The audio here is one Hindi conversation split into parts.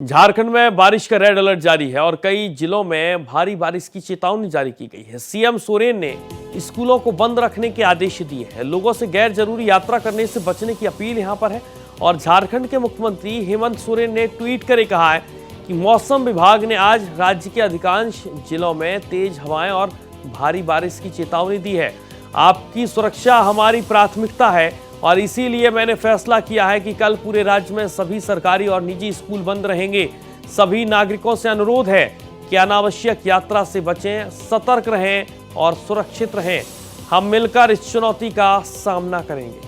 झारखंड में बारिश का रेड अलर्ट जारी है और कई जिलों में भारी बारिश की चेतावनी जारी की गई है। सीएम सोरेन ने स्कूलों को बंद रखने के आदेश दिए हैं। लोगों से गैर जरूरी यात्रा करने से बचने की अपील यहां पर है। और झारखंड के मुख्यमंत्री हेमंत सोरेन ने ट्वीट कर कहा है कि मौसम विभाग ने आज राज्य के अधिकांश जिलों में तेज हवाएं और भारी बारिश की चेतावनी दी है। आपकी सुरक्षा हमारी प्राथमिकता है और इसीलिए मैंने फैसला किया है कि कल पूरे राज्य में सभी सरकारी और निजी स्कूल बंद रहेंगे। सभी नागरिकों से अनुरोध है कि अनावश्यक यात्रा से बचें, सतर्क रहें और सुरक्षित रहें। हम मिलकर इस चुनौती का सामना करेंगे।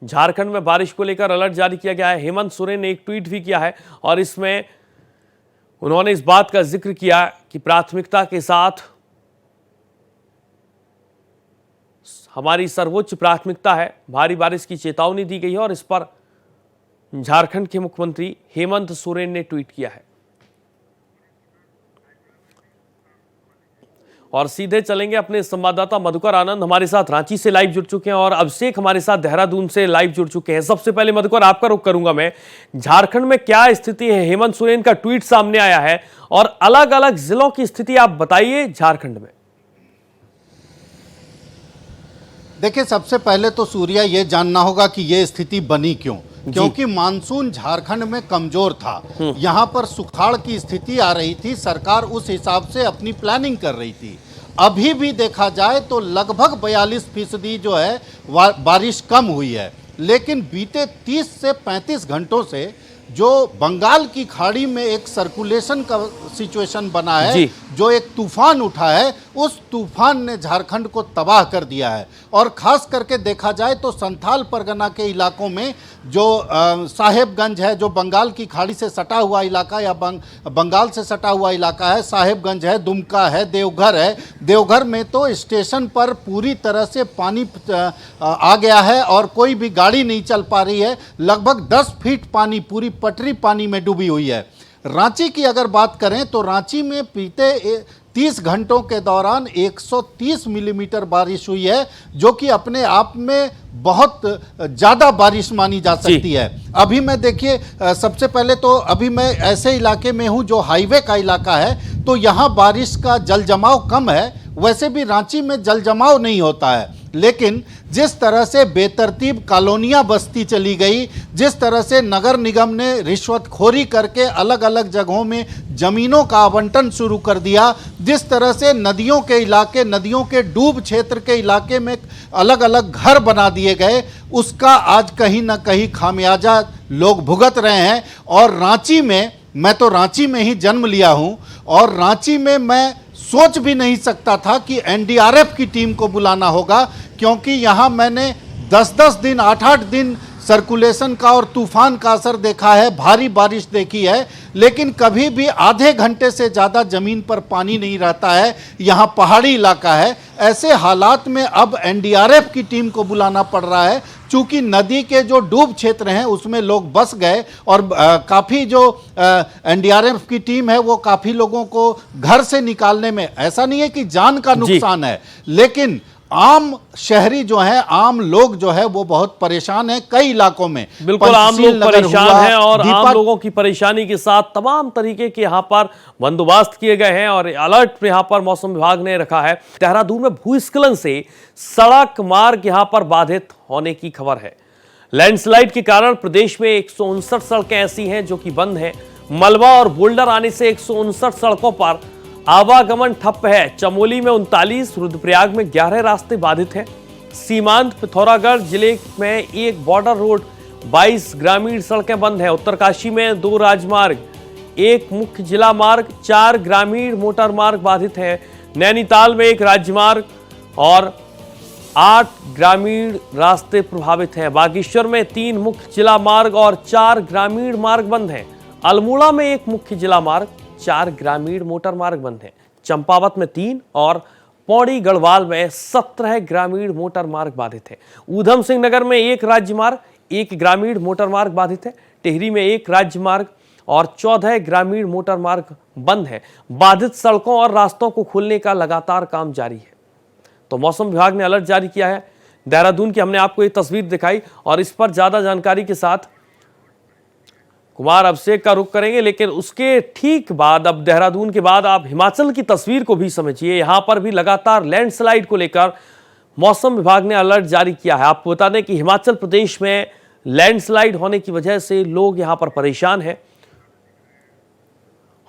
झारखंड में बारिश को लेकर अलर्ट जारी किया गया है। हेमंत सोरेन ने एक ट्वीट भी किया है और इसमें उन्होंने इस बात का जिक्र किया कि प्राथमिकता के साथ हमारी सर्वोच्च प्राथमिकता है। भारी बारिश की चेतावनी दी गई है और इस पर झारखंड के मुख्यमंत्री हेमंत सोरेन ने ट्वीट किया है। और सीधे चलेंगे अपने संवाददाता मधुकर आनंद हमारे साथ रांची से लाइव जुड़ चुके हैं और अभिषेक हमारे साथ देहरादून से लाइव जुड़ चुके हैं। सबसे पहले मधुकर, आपका रुख करूंगा मैं। झारखंड में क्या स्थिति है? हेमंत सोरेन का ट्वीट सामने आया है और अलग अलग जिलों की स्थिति आप बताइए झारखंड में। देखिए, सबसे पहले तो सूर्या ये जानना होगा कि ये स्थिति बनी क्यों, क्योंकि मानसून झारखंड में कमजोर था। यहाँ पर सुखाड़ की स्थिति आ रही थी। सरकार उस हिसाब से अपनी प्लानिंग कर रही थी। अभी भी देखा जाए तो लगभग 42% जो है बारिश कम हुई है, लेकिन बीते 30 से 35 घंटों से जो बंगाल की खाड़ी में एक सर्कुलेशन का सिचुएशन बना है, जो एक तूफान उठा है, उस तूफान ने झारखंड को तबाह कर दिया है। और खास करके देखा जाए तो संथाल परगना के इलाकों में जो साहेबगंज है, जो बंगाल की खाड़ी से सटा हुआ इलाका या बंगाल से सटा हुआ इलाका है, साहेबगंज है, दुमका है, देवघर है। देवघर में तो स्टेशन पर पूरी तरह से पानी आ गया है और कोई भी गाड़ी नहीं चल पा रही है। लगभग 10 फीट पानी, पूरी पटरी पानी में डूबी हुई है। रांची की अगर बात करें तो रांची में बीते 30 घंटों के दौरान 130 मिलीमीटर बारिश हुई है, जो कि अपने आप में बहुत ज़्यादा बारिश मानी जा सकती है। अभी मैं देखिए, सबसे पहले तो अभी मैं ऐसे इलाके में हूं जो हाईवे का इलाका है, तो यहाँ बारिश का जल जमाव कम है। वैसे भी रांची में जल जमाव नहीं होता है, लेकिन जिस तरह से बेतरतीब कॉलोनियां बसती चली गई, जिस तरह से नगर निगम ने रिश्वतखोरी करके अलग अलग जगहों में जमीनों का आवंटन शुरू कर दिया, जिस तरह से नदियों के इलाके, नदियों के डूब क्षेत्र के इलाके में अलग अलग घर बना दिए गए, उसका आज कहीं ना कहीं खामियाजा लोग भुगत रहे हैं। और रांची में, मैं तो रांची में ही जन्म लिया हूं और रांची में मैं सोच भी नहीं सकता था कि एनडीआरएफ की टीम को बुलाना होगा, क्योंकि यहाँ मैंने 10-10 दिन, 8-8 दिन सर्कुलेशन का और तूफान का असर देखा है, भारी बारिश देखी है, लेकिन कभी भी आधे घंटे से ज़्यादा ज़मीन पर पानी नहीं रहता है। यहाँ पहाड़ी इलाका है। ऐसे हालात में अब एनडीआरएफ की टीम को बुलाना पड़ रहा है, चूँकि नदी के जो डूब क्षेत्र हैं उसमें लोग बस गए और काफ़ी जो एनडीआरएफ की टीम है वो काफ़ी लोगों को घर से निकालने में, ऐसा नहीं है कि जान का नुकसान है, लेकिन आम शहरी जो है, आम लोग जो है वो बहुत परेशान है। कई इलाकों में बिल्कुल आम लोग परेशान हैं और आम लोगों की परेशानी के साथ तमाम तरीके के यहाँ पर बंदोबस्त किए गए हैं और अलर्ट यहाँ पर मौसम विभाग ने रखा है। देहरादून में भूस्खलन से सड़क मार्ग यहाँ पर बाधित होने की खबर है। लैंडस्लाइड के कारण प्रदेश में 159 सड़कें ऐसी हैं जो कि बंद हैं। मलबा और बोल्डर आने से 159 सड़कों पर आवागमन ठप है। चमोली में 39, रुद्रप्रयाग में 11 रास्ते बाधित हैं। सीमांत पिथौरागढ़ जिले में एक बॉर्डर रोड, 22 ग्रामीण सड़कें बंद हैं। उत्तरकाशी में 2 राजमार्ग, 1 मुख्य जिला मार्ग, 4 ग्रामीण मोटर मार्ग बाधित हैं। नैनीताल में 1 राजमार्ग और 8 ग्रामीण रास्ते प्रभावित हैं। बागेश्वर में 3 मुख्य जिला मार्ग और 4 ग्रामीण मार्ग बंद हैं। अल्मोड़ा में 1 मुख्य जिला मार्ग, 4 ग्रामीण मोटर मार्ग बंद हैं। चंपावत में 3 और पौड़ी गढ़वाल में 17 ग्रामीण मोटर मार्ग बाधित है। ऊधम सिंह नगर में 1 राज्य मार्ग, 1 ग्रामीण मोटर मार्ग बाधित है। टिहरी में 1 राज्य मार्ग और 14 ग्रामीण मोटर मार्ग बंद है। बाधित सड़कों और रास्तों को खोलने का लगातार काम जारी है। तो मौसम विभाग ने अलर्ट जारी किया है। देहरादून की हमने आपको ये तस्वीर दिखाई और इस पर ज्यादा जानकारी के साथ कुमार अभिषेक का रुख करेंगे, लेकिन उसके ठीक बाद अब देहरादून के बाद आप हिमाचल की तस्वीर को भी समझिए। यहां पर भी लगातार लैंडस्लाइड को लेकर मौसम विभाग ने अलर्ट जारी किया है। आपको बता दें कि हिमाचल प्रदेश में लैंडस्लाइड होने की वजह से लोग यहां पर परेशान हैं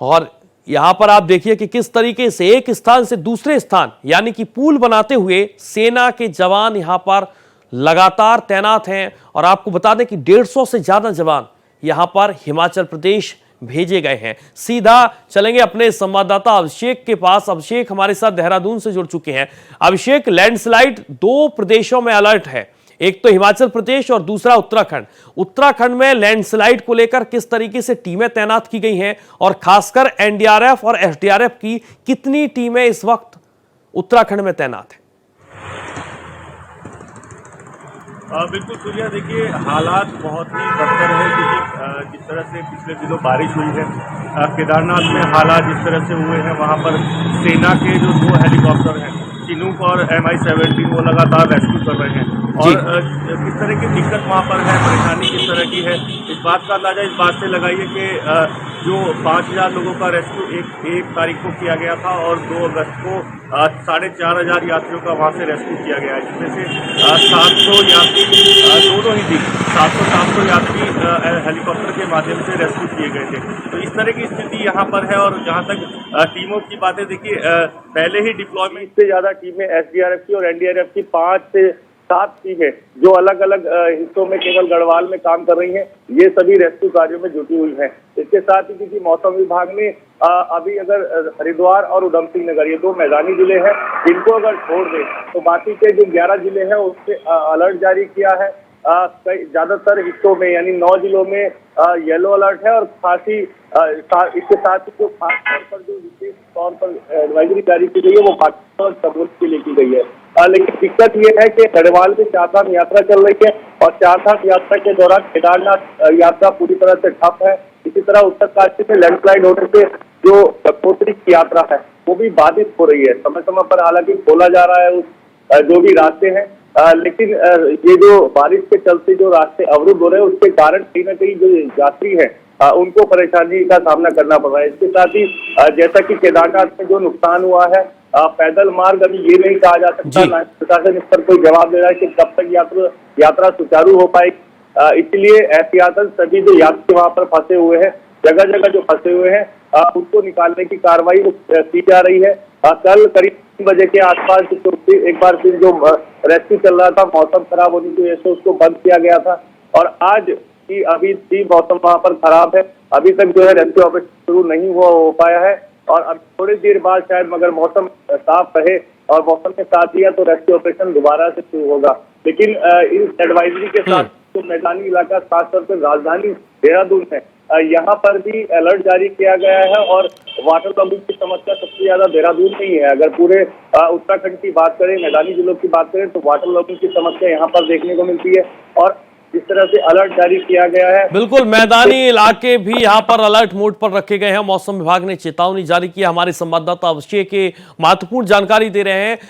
और यहां पर आप देखिए कि किस तरीके से एक स्थान से दूसरे स्थान यानी कि पुल बनाते हुए सेना के जवान यहां पर लगातार तैनात हैं। और आपको बता दें कि 150 से ज्यादा जवान यहां पर हिमाचल प्रदेश भेजे गए हैं। सीधा चलेंगे अपने संवाददाता अभिषेक के पास। अभिषेक हमारे साथ देहरादून से जुड़ चुके हैं। अभिषेक, लैंडस्लाइड 2 प्रदेशों में अलर्ट है, एक तो हिमाचल प्रदेश और दूसरा उत्तराखंड। उत्तराखंड में लैंडस्लाइड को लेकर किस तरीके से टीमें तैनात की गई हैं और खासकर एनडीआरएफ और एसडीआरएफ की कितनी टीमें इस वक्त उत्तराखंड में तैनात हैं? बिल्कुल सूर्या, देखिए हालात बहुत ही बदतर है क्योंकि जिस तरह से पिछले दिनों बारिश हुई है, केदारनाथ में हालात जिस तरह से हुए हैं, वहाँ पर सेना के जो 2 हेलीकॉप्टर हैं, चिनूक और MI-17, वो लगातार रेस्क्यू कर रहे हैं। और किस तरह की दिक्कत वहाँ पर है, परेशानी किस तरह की है, इस बात का अंदाजा इस बात से लगाइए कि जो 5000 लोगों का रेस्क्यू एक तारीख को किया गया था और 2 अगस्त को 4500 यात्रियों का वहाँ से रेस्क्यू किया गया है, जिसमें से 700 यात्री दोनों ही दिन 700 यात्री हेलीकॉप्टर के माध्यम से रेस्क्यू किए गए थे। तो इस तरह की स्थिति यहाँ पर है। और जहाँ तक टीमों की बातें, देखिए पहले ही डिप्लॉयमेंट से ज़्यादा टीमें एसडीआरएफ की और एनडीआरएफ की 5 से 7 टीमें जो अलग अलग हिस्सों में केवल गढ़वाल में काम कर रही हैं, ये सभी रेस्क्यू कार्यों में जुटी हुई हैं। इसके साथ ही क्योंकि मौसम विभाग ने अभी अगर हरिद्वार और उधम सिंह नगर, ये 2 मैदानी जिले हैं, इनको अगर छोड़ दें तो बाकी के जो 11 जिले हैं उससे अलर्ट जारी किया है। ज्यादातर हिस्सों में यानी 9 जिलों में येलो अलर्ट है और खासी इसके साथ ही जो खास तौर पर जो विशेष तौर पर एडवाइजरी जारी की गई है वो पाकिस्तान और सबूत के लिए की गई है। लेकिन दिक्कत ये है कि गढ़वाल में 4 धाम यात्रा चल रही है और 4 धाम यात्रा के दौरान केदारनाथ यात्रा पूरी तरह से ठप है। इसी तरह उत्तरकाशी में लैंडस्लाइड होने से जो गंगोत्री की यात्रा है वो भी बाधित हो रही है। समय समय पर हालांकि खोला जा रहा है उस जो भी रास्ते हैं, लेकिन ये जो बारिश के चलते जो रास्ते अवरुद्ध हो रहे हैं उसके कारण कहीं ना कहीं जो यात्री है उनको परेशानी का सामना करना पड़ रहा है। इसके साथ ही जैसा कि केदारनाथ में जो नुकसान हुआ है, पैदल मार्ग अभी ये नहीं कहा जा सकता, प्रशासन इस पर कोई जवाब दे रहा है कि कब तक यात्रा सुचारू हो पाएगी। इसलिए एहतियातन सभी जो यात्री वहाँ पर फंसे हुए हैं, जगह जगह जो फंसे हुए हैं, उनको निकालने की कार्रवाई की जा रही है। कल करीब 3 बजे के आसपास एक बार फिर जो रेस्क्यू चल रहा था, मौसम खराब होने की वजह से उसको बंद किया गया था और आज की अभी भी मौसम वहाँ पर खराब है। अभी तक जो है रेस्क्यू ऑपरेशन शुरू नहीं हो पाया है और अब थोड़ी देर बाद शायद मगर मौसम साफ रहे और मौसम के साथ दिया तो रेस्क्यू ऑपरेशन दोबारा से शुरू होगा। लेकिन इस एडवाइजरी के साथ जो मैदानी इलाका खासतौर पर राजधानी देहरादून है, यहाँ पर भी अलर्ट जारी किया गया है और वाटर लॉगिंग की समस्या सबसे ज्यादा देहरादून में ही है। अगर पूरे उत्तराखंड की बात करें, मैदानी जिलों की बात करें तो वाटर लॉगिंग की समस्या यहाँ पर देखने को मिलती है और जिस तरह से अलर्ट जारी किया गया है, बिल्कुल मैदानी इलाके भी यहाँ पर अलर्ट मोड पर रखे गए हैं। मौसम विभाग ने चेतावनी जारी की। हमारे संवाददाता अभिषेक के महत्वपूर्ण जानकारी दे रहे हैं।